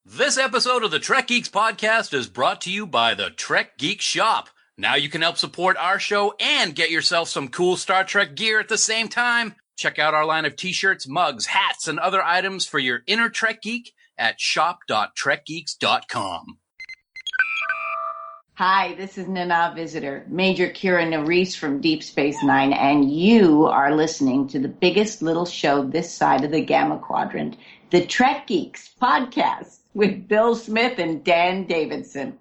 This episode of the Trek Geeks Podcast is brought to you by the Trek Geeks Shop. Now you can help support our show and get yourself some cool Star Trek gear at the same time. Check out our line of t-shirts, mugs, hats, and other items for your inner Trek geek at shop.trekgeeks.com. Hi, this is Nana Visitor, Major Kira Nerys from Deep Space Nine, and you are listening to the biggest little show this side of the Gamma Quadrant, the Trek Geeks Podcast, with Bill Smith and Dan Davidson.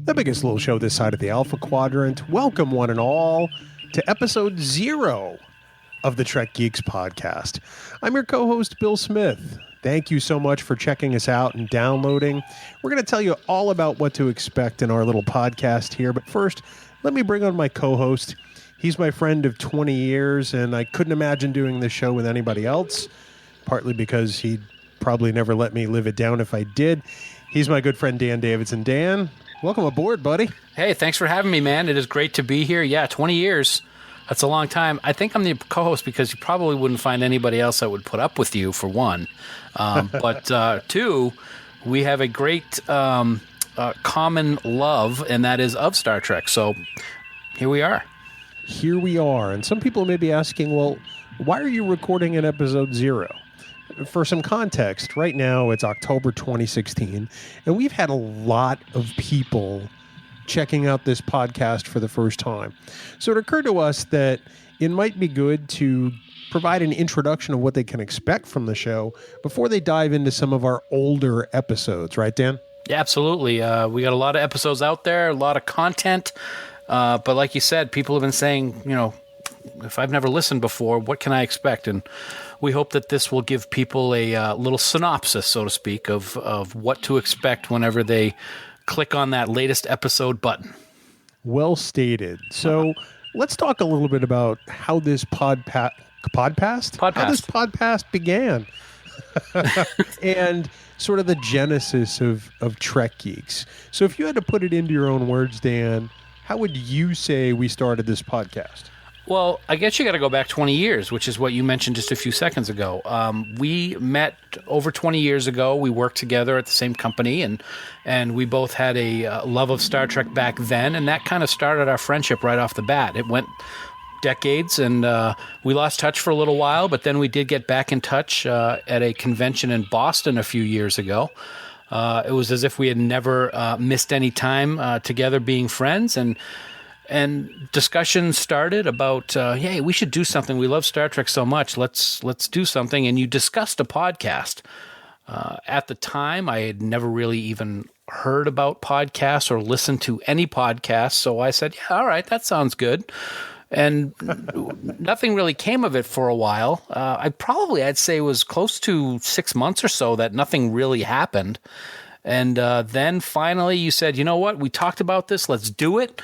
The biggest little show this side of the Alpha Quadrant. Welcome, one and all, to episode 0 of the Trek Geeks Podcast. I'm your co-host, Bill Smith. Thank you so much for checking us out and downloading. We're going to tell you all about what to expect in our little podcast here. But first, let me bring on my co-host. He's my friend of 20 years, and I couldn't imagine doing this show with anybody else, partly because he'd probably never let me live it down if I did. He's my good friend, Dan Davidson. Dan, welcome aboard, buddy. Hey, thanks for having me, man. It is great to be here. Yeah, 20 years. That's a long time. I think I'm the co-host because you probably wouldn't find anybody else that would put up with you, for one. But two, we have a great common love, and that is of Star Trek. So here we are. Here we are. And some people may be asking, well, why are you recording in episode 0? For some context, right now it's October 2016, and we've had a lot of people checking out this podcast for the first time. So it occurred to us that it might be good to provide an introduction of what they can expect from the show before they dive into some of our older episodes. Right, Dan? Yeah, absolutely. We got a lot of episodes out there, a lot of content. But like you said, people have been saying, you know, if I've never listened before, what can I expect? And we hope that this will give people a little synopsis, so to speak, of what to expect whenever they click on that latest episode button. Well stated. So let's talk a little bit about how this podcast began. And sort of the genesis of Trek Geeks. So if you had to put it into your own words, Dan, how would you say we started this podcast? Well, I guess you got to go back 20 years, which is what you mentioned just a few seconds ago. We met over 20 years ago. We worked together at the same company, and we both had a love of Star Trek back then, and that kind of started our friendship right off the bat. It went decades, and we lost touch for a little while, but then we did get back in touch at a convention in Boston a few years ago. It was as if we had never missed any time together being friends, and discussions started about, hey, we should do something. We love Star Trek so much. Let's do something. And you discussed a podcast. At the time, I had never really even heard about podcasts or listened to any podcasts. So I said, yeah, all right, that sounds good. And nothing really came of it for a while. I'd say it was close to 6 months or so that nothing really happened. And then finally you said, you know what? We talked about this. Let's do it.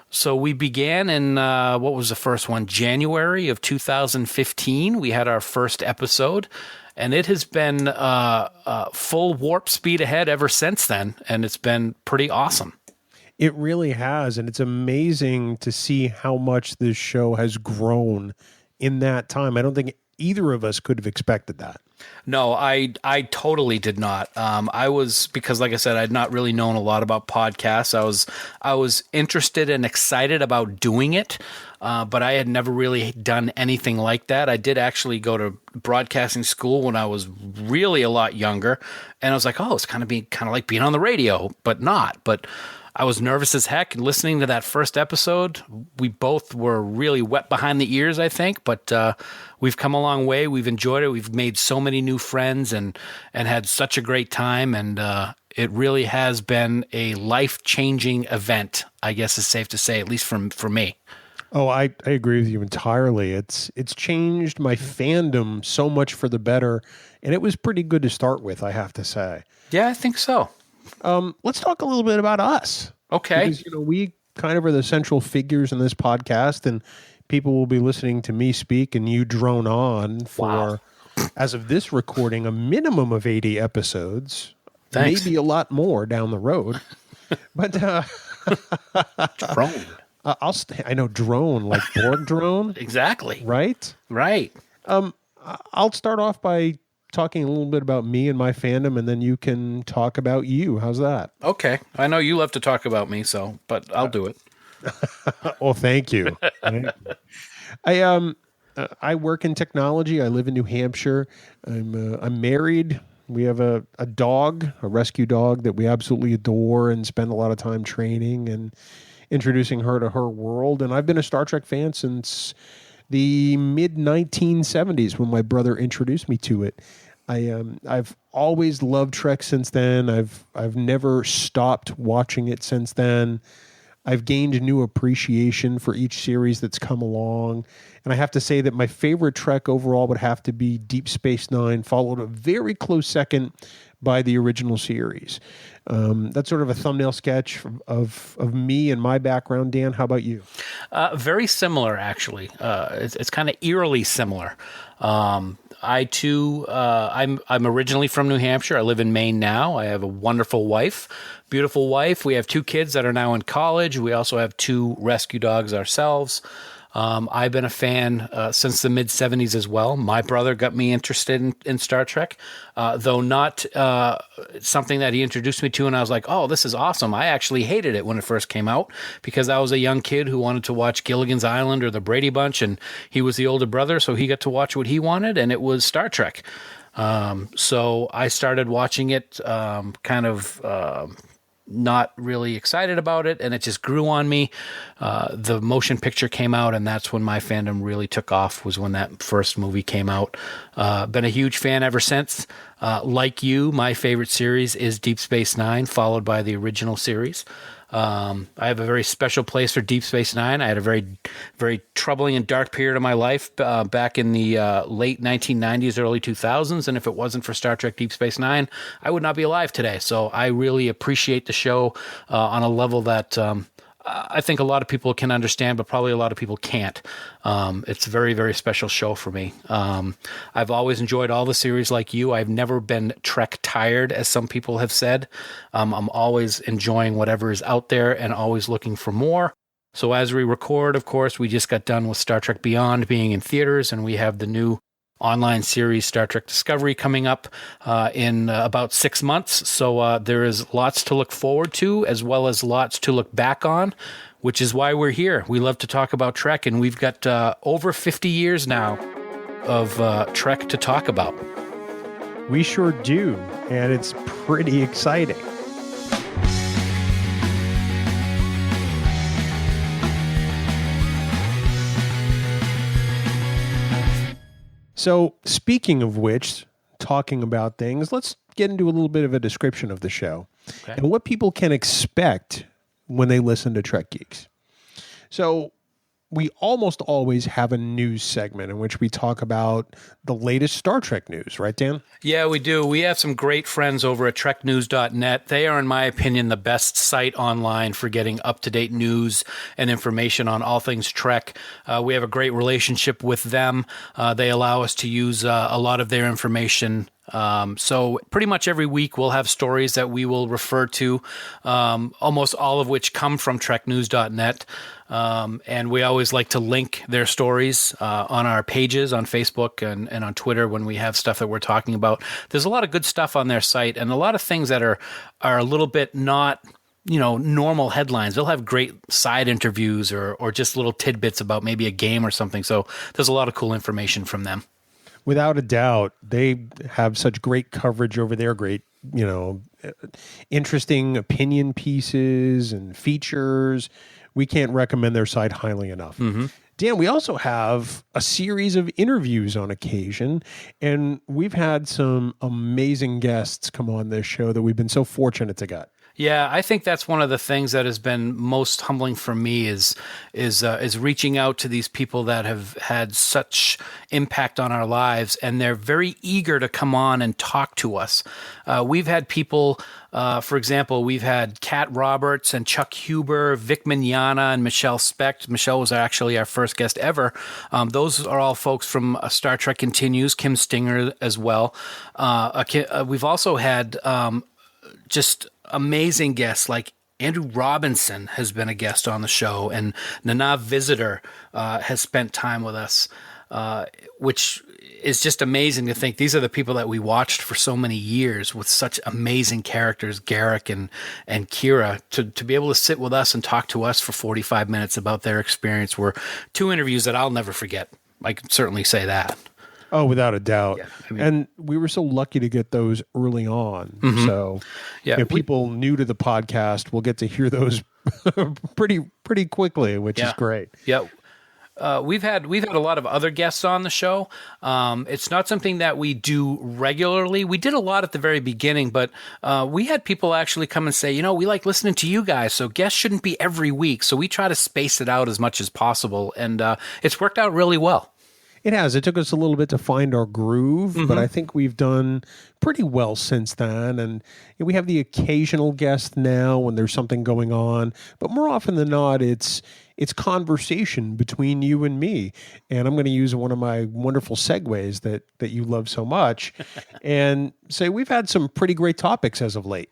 So we began in, what was the first one? January of 2015. We had our first episode, and it has been full warp speed ahead ever since then, and it's been pretty awesome. It really has, and it's amazing to see how much this show has grown in that time. I don't think either of us could have expected that. No, I totally did not. Because like I said, I'd not really known a lot about podcasts. I was interested and excited about doing it, but I had never really done anything like that. I did actually go to broadcasting school when I was really a lot younger, and I was like, oh, it's kind of like being on the radio, but not. But I was nervous as heck. And listening to that first episode, we both were really wet behind the ears, I think. But we've come a long way. We've enjoyed it. We've made so many new friends and had such a great time. And it really has been a life-changing event, I guess is safe to say, at least for me. Oh, I agree with you entirely. It's changed my fandom so much for the better, and it was pretty good to start with, I have to say. Yeah, I think so. Let's talk a little bit about us. Okay. Because, we kind of are the central figures in this podcast, and people will be listening to me speak and you drone on for, as of this recording, a minimum of 80 episodes. Thanks. Maybe a lot more down the road. But Drone. I know drone, like Borg drone. Exactly. Right? Right. I'll start off by talking a little bit about me and my fandom, and then you can talk about you. How's that? Okay. I know you love to talk about me, but I'll do it. Well, thank you. I work in technology. I live in New Hampshire. I'm married. We have a dog, a rescue dog that we absolutely adore and spend a lot of time training and introducing her to her world. And I've been a Star Trek fan since the mid-1970s when my brother introduced me to it. I've always loved Trek since then. I've never stopped watching it since then. I've gained a new appreciation for each series that's come along. And I have to say that my favorite Trek overall would have to be Deep Space Nine, followed a very close second by the original series. That's sort of a thumbnail sketch of me and my background. Dan, how about you? Very similar, actually. It's kind of eerily similar. I too, I'm originally from New Hampshire. I live in Maine now. I have a wonderful wife, beautiful wife. We have 2 kids that are now in college. We also have 2 rescue dogs ourselves. I've been a fan since the mid-'70s as well. My brother got me interested in Star Trek, though not something that he introduced me to, and I was like, oh, this is awesome. I actually hated it when it first came out because I was a young kid who wanted to watch Gilligan's Island or The Brady Bunch, and he was the older brother, so he got to watch what he wanted, and it was Star Trek. So I started watching it not really excited about it, and it just grew on me. The motion picture came out, and that's when my fandom really took off, was when that first movie came out. Been a huge fan ever since. Like you, my favorite series is Deep Space Nine, followed by the original series. I have a very special place for Deep Space Nine. I had a very, very troubling and dark period of my life back in the late 1990s, early 2000s. And if it wasn't for Star Trek Deep Space Nine, I would not be alive today. So I really appreciate the show on a level that I think a lot of people can understand, but probably a lot of people can't. It's a very, very special show for me. I've always enjoyed all the series like you. I've never been Trek tired, as some people have said. I'm always enjoying whatever is out there and always looking for more. So as we record, of course, we just got done with Star Trek Beyond being in theaters, and we have the new online series Star Trek Discovery coming up in about 6 months. So there is lots to look forward to, as well as lots to look back on, which is why we're here. We love to talk about Trek, and we've got over 50 years now of Trek to talk about. We sure do, and it's pretty exciting. So, speaking of which, talking about things, let's get into a little bit of a description of the show and what people can expect when they listen to Trek Geeks. So, we almost always have a news segment in which we talk about the latest Star Trek news, right, Dan? Yeah, we do. We have some great friends over at treknews.net. They are, in my opinion, the best site online for getting up-to-date news and information on all things Trek. We have a great relationship with them. They allow us to use a lot of their information. So pretty much every week we'll have stories that we will refer to, almost all of which come from treknews.net. And we always like to link their stories on our pages on Facebook and on Twitter when we have stuff that we're talking about. There's a lot of good stuff on their site and a lot of things that are a little bit not, normal headlines. They'll have great side interviews or just little tidbits about maybe a game or something. So there's a lot of cool information from them. Without a doubt, they have such great coverage over their great interesting opinion pieces and features. We can't recommend their site highly enough. Dan, we also have a series of interviews on occasion, and we've had some amazing guests come on this show that we've been so fortunate to get. Yeah, I think that's one of the things that has been most humbling for me is reaching out to these people that have had such impact on our lives, and they're very eager to come on and talk to us. We've had people, for example, we've had Kat Roberts and Chuck Huber, Vic Mignogna, and Michelle Specht. Michelle was actually our first guest ever. Those are all folks from Star Trek Continues, Kim Stinger as well. We've also had just amazing guests like Andrew Robinson has been a guest on the show, and Nana Visitor has spent time with us, which is just amazing to think these are the people that we watched for so many years with such amazing characters, Garrick and Kira, to be able to sit with us and talk to us for 45 minutes about their experience were two interviews that I'll never forget. I can certainly say that. Oh, without a doubt. Yeah, and we were so lucky to get those early on. So people new to the podcast will get to hear those pretty quickly, which is great. Yeah. We've had a lot of other guests on the show. It's not something that we do regularly. We did a lot at the very beginning, but we had people actually come and say, we like listening to you guys, so guests shouldn't be every week. So we try to space it out as much as possible, and it's worked out really well. It has. It took us a little bit to find our groove, but I think we've done pretty well since then. And we have the occasional guest now when there's something going on, but more often than not, it's conversation between you and me. And I'm going to use one of my wonderful segues that you love so much and say we've had some pretty great topics as of late.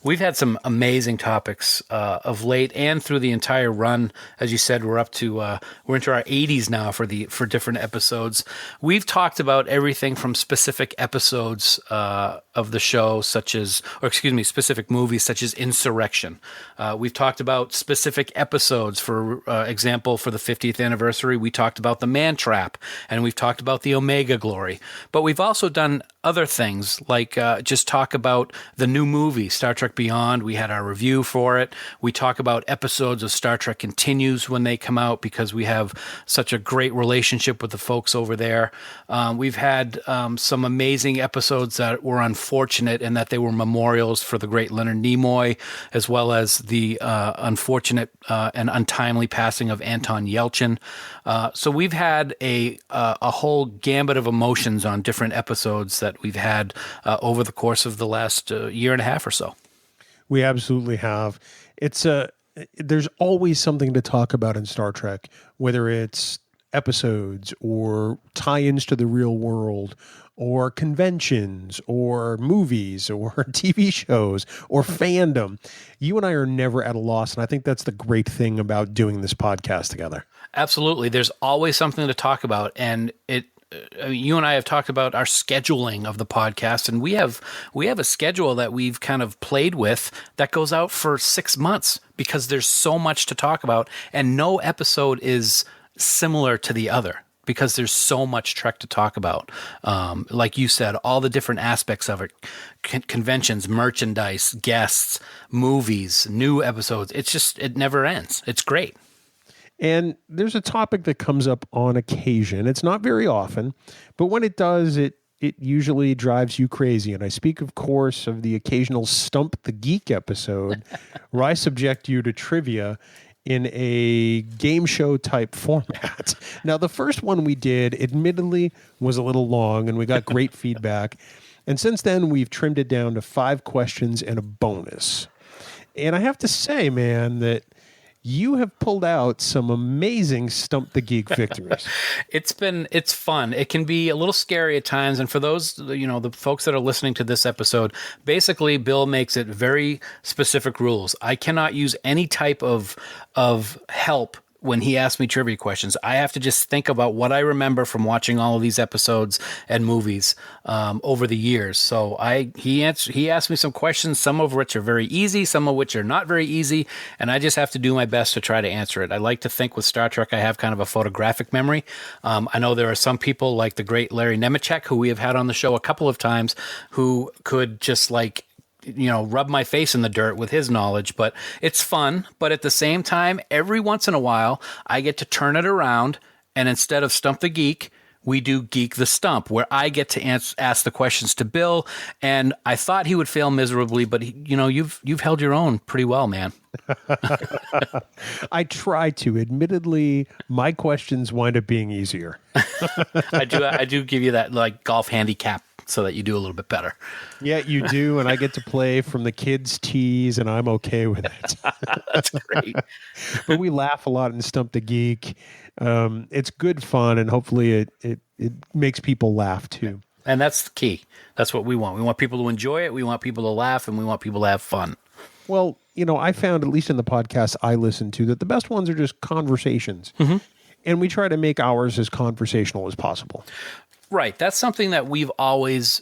We've had some amazing topics of late and through the entire run. As you said, we're into our 80s now for different episodes. We've talked about everything from specific episodes of the show, specific movies such as Insurrection. We've talked about specific episodes. For example, for the 50th anniversary, we talked about the Man Trap, and we've talked about the Omega Glory. But we've also done other things like just talk about the new movie, Star Trek Beyond. We had our review for it. We talk about episodes of Star Trek Continues when they come out because we have such a great relationship with the folks over there. We've had some amazing episodes that were unfortunate in that they were memorials for the great Leonard Nimoy, as well as the unfortunate and untimely passing of Anton Yelchin. So we've had a whole gambit of emotions on different episodes that we've had over the course of the last year and a half or so. We absolutely have. There's always something to talk about in Star Trek, whether it's episodes or tie-ins to the real world or conventions or movies or TV shows or fandom. You and I are never at a loss, and I think that's the great thing about doing this podcast together. Absolutely. There's always something to talk about, and you and I have talked about our scheduling of the podcast, and we have a schedule that we've kind of played with that goes out for 6 months because there's so much to talk about, and no episode is similar to the other because there's so much Trek to talk about. Like you said, all the different aspects of it, conventions, merchandise, guests, movies, new episodes. It never ends. It's great. And there's a topic that comes up on occasion. It's not very often, but when it does, it usually drives you crazy. And I speak, of course, of the occasional Stump the Geek episode where I subject you to trivia in a game show type format. Now, the first one we did, admittedly, was a little long, and we got great feedback. And since then, we've trimmed it down to 5 questions and a bonus. And I have to say, man, that you have pulled out some amazing Stump the Geek victories. It's fun. It can be a little scary at times. And for those, the folks that are listening to this episode, basically Bill makes it very specific rules. I cannot use any type of help when he asks me trivia questions. I have to just think about what I remember from watching all of these episodes and movies over the years. So he asked me some questions, some of which are very easy, some of which are not very easy, and I just have to do my best to try to answer it. I like to think with Star Trek I have kind of a photographic memory. I know there are some people like the great Larry Nemeczek, who we have had on the show a couple of times, who could just rub my face in the dirt with his knowledge, but it's fun. But at the same time, every once in a while, I get to turn it around, and instead of Stump the Geek, we do Geek the Stump, where I get to ask the questions to Bill. And I thought he would fail miserably, but you've held your own pretty well, man. I try to. Admittedly, my questions wind up being easier. I do give you that like golf handicap so that you do a little bit better. Yeah, you do, and I get to play from the kids' tees, and I'm okay with it. That's great. But we laugh a lot in Stump the Geek. It's good fun, and hopefully it makes people laugh too. And that's the key. That's what we want. We want people to enjoy it. We want people to laugh, and we want people to have fun. Well, I found, at least in the podcasts I listen to, that the best ones are just conversations. Mm-hmm. And we try to make ours as conversational as possible. Right. That's something that we've always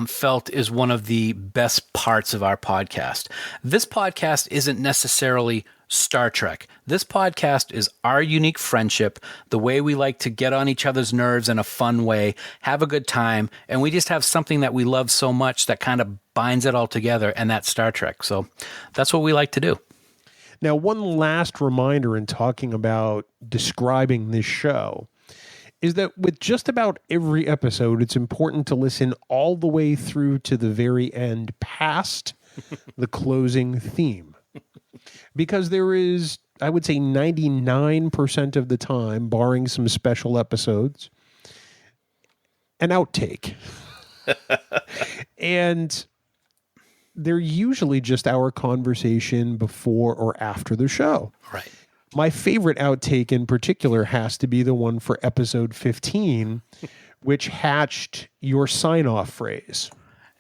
felt is one of the best parts of our podcast. This podcast isn't necessarily Star Trek. This podcast is our unique friendship, the way we like to get on each other's nerves in a fun way, have a good time, and we just have something that we love so much that kind of binds it all together, and that's Star Trek. So that's what we like to do. Now, one last reminder in talking about describing this show is that with just about every episode, it's important to listen all the way through to the very end past the closing theme. Because there is, I would say 99% of the time, barring some special episodes, an outtake. And they're usually just our conversation before or after the show. Right. My favorite outtake in particular has to be the one for episode 15, which hatched your sign-off phrase.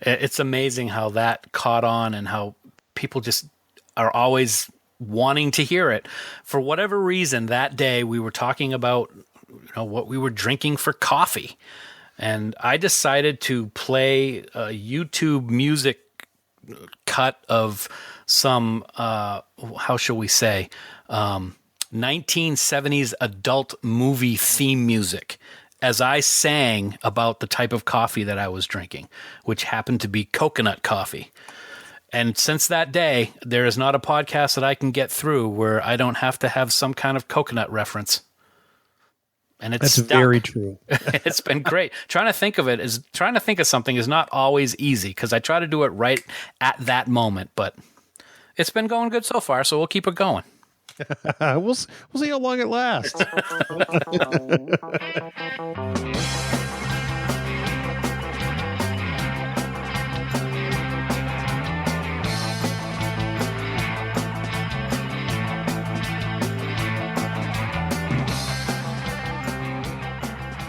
It's amazing how that caught on and how people just are always wanting to hear it. For whatever reason, that day we were talking about what we were drinking for coffee. And I decided to play a YouTube music cut of some, how shall we say, 1970s adult movie theme music as I sang about the type of coffee that I was drinking, which happened to be coconut coffee. And since that day, there is not a podcast that I can get through where I don't have to have some kind of coconut reference. And it's That's very true. It's been great. Trying to think of something is not always easy because I try to do it right at that moment, but it's been going good so far, so we'll keep it going. We'll see how long it lasts.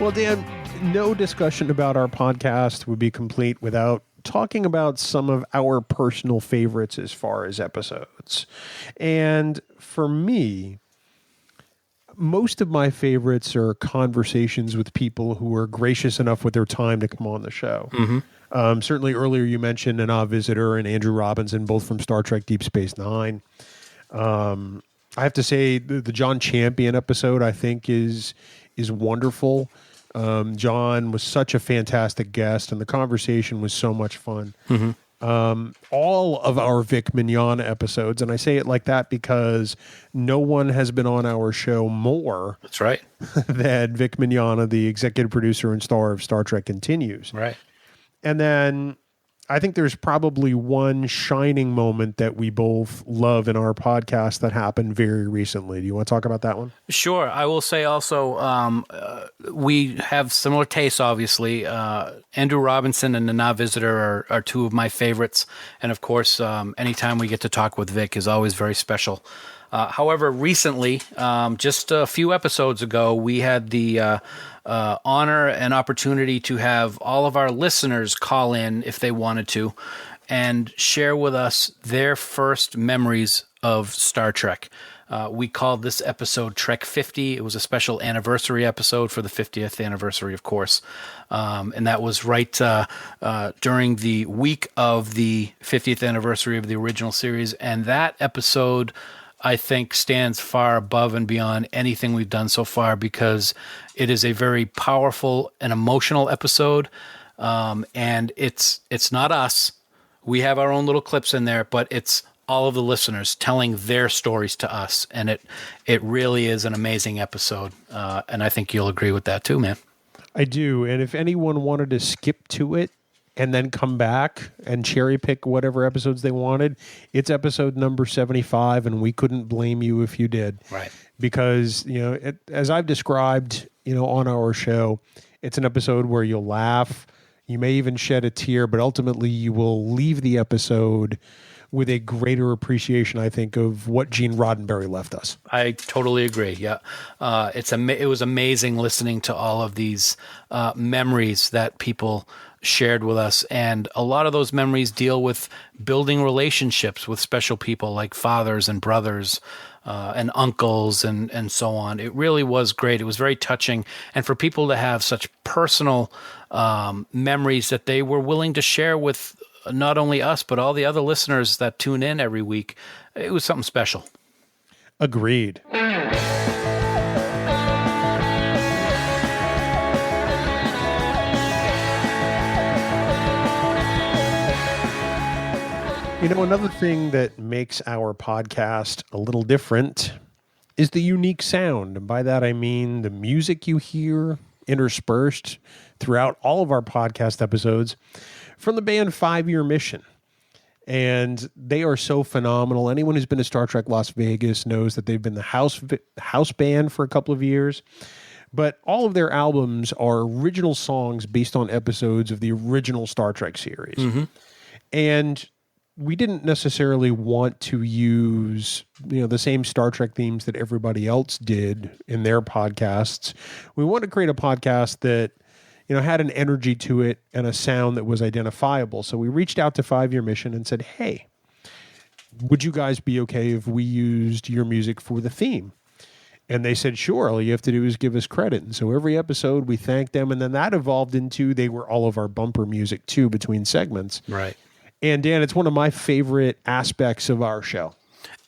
Well, Dan, no discussion about our podcast would be complete without talking about some of our personal favorites as far as episodes. And for me, most of my favorites are conversations with people who are gracious enough with their time to come on the show. Mm-hmm. Certainly earlier you mentioned an Visitor and Andrew Robinson, both from Star Trek Deep Space Nine. I have to say the John Champion episode I think is wonderful. John was such a fantastic guest, and the conversation was so much fun. Mm-hmm. All of our Vic Mignogna episodes, and I say it like that because no one has been on our show more. That's right. Than Vic Mignogna, the executive producer and star of Star Trek Continues. Right. And then I think there's probably one shining moment that we both love in our podcast that happened very recently. Do you want to talk about that one? Sure. I will say also we have similar tastes, obviously. Andrew Robinson and the Visitor are two of my favorites. And, of course, anytime we get to talk with Vic is always very special. However, recently, just a few episodes ago, we had the honor and opportunity to have all of our listeners call in if they wanted to and share with us their first memories of Star Trek. We called this episode Trek 50. It was a special anniversary episode for the 50th anniversary, of course. And that was right during the week of the 50th anniversary of the original series. And that episode, I think, stands far above and beyond anything we've done so far because it is a very powerful and emotional episode. And it's not us. We have our own little clips in there, but it's all of the listeners telling their stories to us. And it really is an amazing episode. And I think you'll agree with that too, man. I do. And if anyone wanted to skip to it and then come back and cherry pick whatever episodes they wanted, it's episode number 75, and we couldn't blame you if you did. Right. Because, as I've described, on our show, it's an episode where you'll laugh, you may even shed a tear, but ultimately you will leave the episode with a greater appreciation, I think, of what Gene Roddenberry left us. I totally agree. Yeah. It was amazing listening to all of these memories that people shared with us. And a lot of those memories deal with building relationships with special people like fathers and brothers and uncles and so on. It really was great. It was very touching. And for people to have such personal memories that they were willing to share with not only us, but all the other listeners that tune in every week, it was something special. Agreed. Another thing that makes our podcast a little different is the unique sound. And by that, I mean the music you hear interspersed throughout all of our podcast episodes from the band 5 Year Mission. And they are so phenomenal. Anyone who's been to Star Trek Las Vegas knows that they've been the house band for a couple of years. But all of their albums are original songs based on episodes of the original Star Trek series. Mm-hmm. And we didn't necessarily want to use, the same Star Trek themes that everybody else did in their podcasts. We wanted to create a podcast that, had an energy to it and a sound that was identifiable. So we reached out to 5 Year Mission and said, hey, would you guys be okay if we used your music for the theme? And they said, sure, all you have to do is give us credit. And so every episode we thanked them. And then that evolved into, they were all of our bumper music too, between segments. Right. And Dan, it's one of my favorite aspects of our show.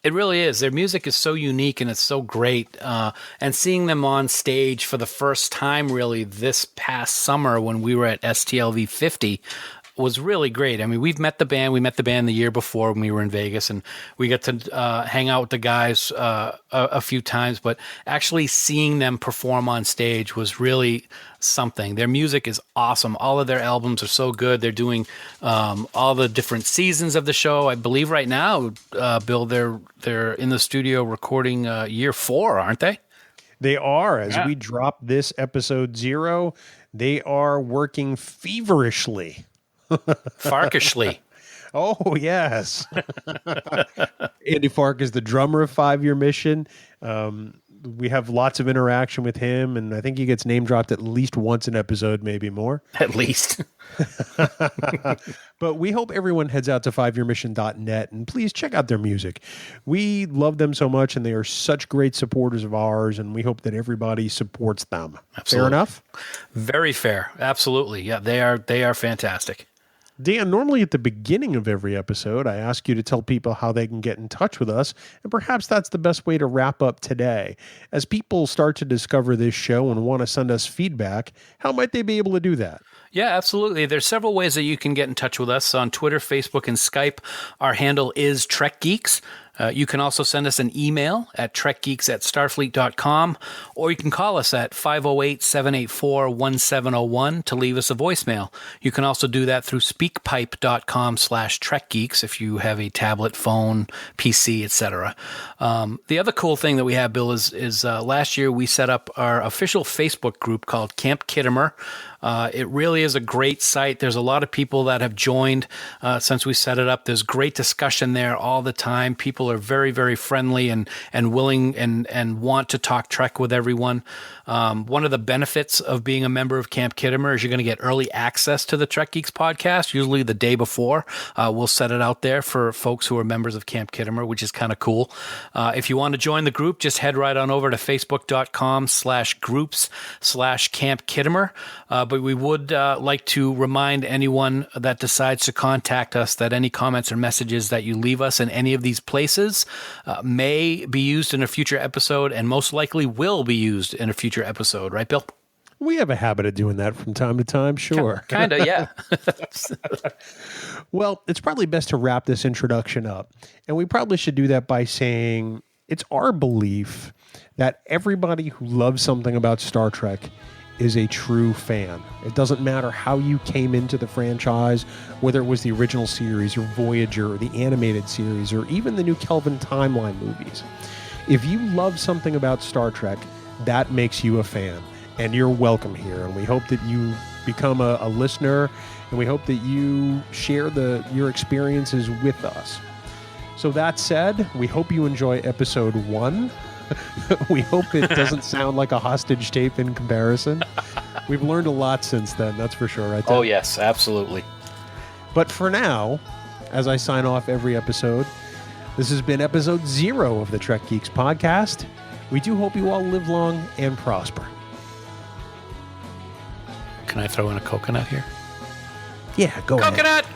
It really is. Their music is so unique and it's so great. And seeing them on stage for the first time, really, this past summer when we were at STLV 50 was really great. I mean, we met the band the year before when we were in Vegas, and we got to hang out with the guys a few times, but actually seeing them perform on stage was really something. Their music is awesome. All of their albums are so good. They're doing all the different seasons of the show. I believe right now, Bill, they're in the studio recording year 4, aren't they? They are. As we drop this episode 0, they are working feverishly. Farkishly. Oh, yes. Andy Fark is the drummer of 5 Year Mission. We have lots of interaction with him, and I think he gets name dropped at least once an episode, maybe more. At least. But we hope everyone heads out to 5yearmission.net and please check out their music. We love them so much, and they are such great supporters of ours, and we hope that everybody supports them. Absolutely. Fair enough? Very fair. Absolutely. Yeah, they are fantastic. Dan, normally at the beginning of every episode, I ask you to tell people how they can get in touch with us, and perhaps that's the best way to wrap up today. As people start to discover this show and want to send us feedback, how might they be able to do that? Yeah, absolutely. There's several ways that you can get in touch with us on Twitter, Facebook, and Skype. Our handle is Trek Geeks. You can also send us an email at trekgeeks@starfleet.com, or you can call us at 508-784-1701 to leave us a voicemail. You can also do that through speakpipe.com/trekgeeks if you have a tablet, phone, PC, etc. The other cool thing that we have, Bill, is last year we set up our official Facebook group called Camp Kittimer. It really is a great site. There's a lot of people that have joined since we set it up. There's great discussion there all the time. People are very, very friendly and willing and want to talk Trek with everyone. One of the benefits of being a member of Camp Kittimer is you're going to get early access to the Trek Geeks podcast, usually the day before. We'll set it out there for folks who are members of Camp Kittimer, which is kind of cool. If you want to join the group, just head right on over to facebook.com/groups/Camp Kittimer. But we would like to remind anyone that decides to contact us that any comments or messages that you leave us in any of these places may be used in a future episode, and most likely will be used in a future episode. Right, Bill? We have a habit of doing that from time to time, sure. Kind of, yeah. Well, it's probably best to wrap this introduction up. And we probably should do that by saying it's our belief that everybody who loves something about Star Trek is a true fan. It doesn't matter how you came into the franchise, whether it was the original series or Voyager or the animated series or even the new Kelvin timeline movies. If you love something about Star Trek, that makes you a fan. And you're welcome here. And we hope that you become a listener, and we hope that you share your experiences with us. So that said, we hope you enjoy episode 1. We hope it doesn't sound like a hostage tape in comparison. We've learned a lot since then, that's for sure, right, Ted? Oh, yes, absolutely. But for now, as I sign off every episode, this has been episode 0 of the Trek Geeks podcast. We do hope you all live long and prosper. Can I throw in a coconut here? Yeah, go ahead. Coconut!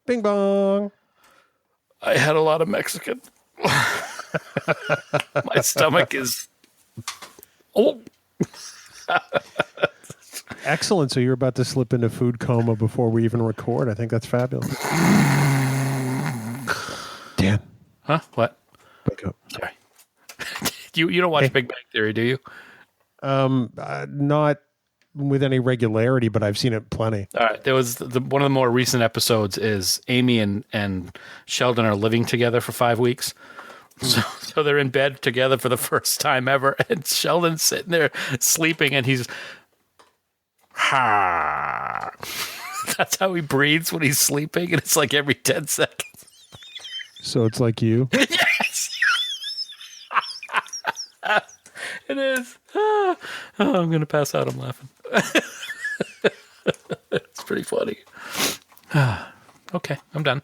Bing bong. I had a lot of Mexican. My stomach is... Oh! Excellent. So you're about to slip into food coma before we even record. I think that's fabulous. Dan. Huh? What? Wake up. Sorry. You don't watch Big Bang Theory, do you? Not with any regularity, but I've seen it plenty. All right. There was one of the more recent episodes is Amy and Sheldon are living together for 5 weeks. So they're in bed together for the first time ever, and Sheldon's sitting there sleeping, and he's ha. That's how he breathes when he's sleeping, and it's like every 10 seconds. So it's like you? Yes. It is. Oh, I'm going to pass out. I'm laughing. It's pretty funny. Okay, I'm done.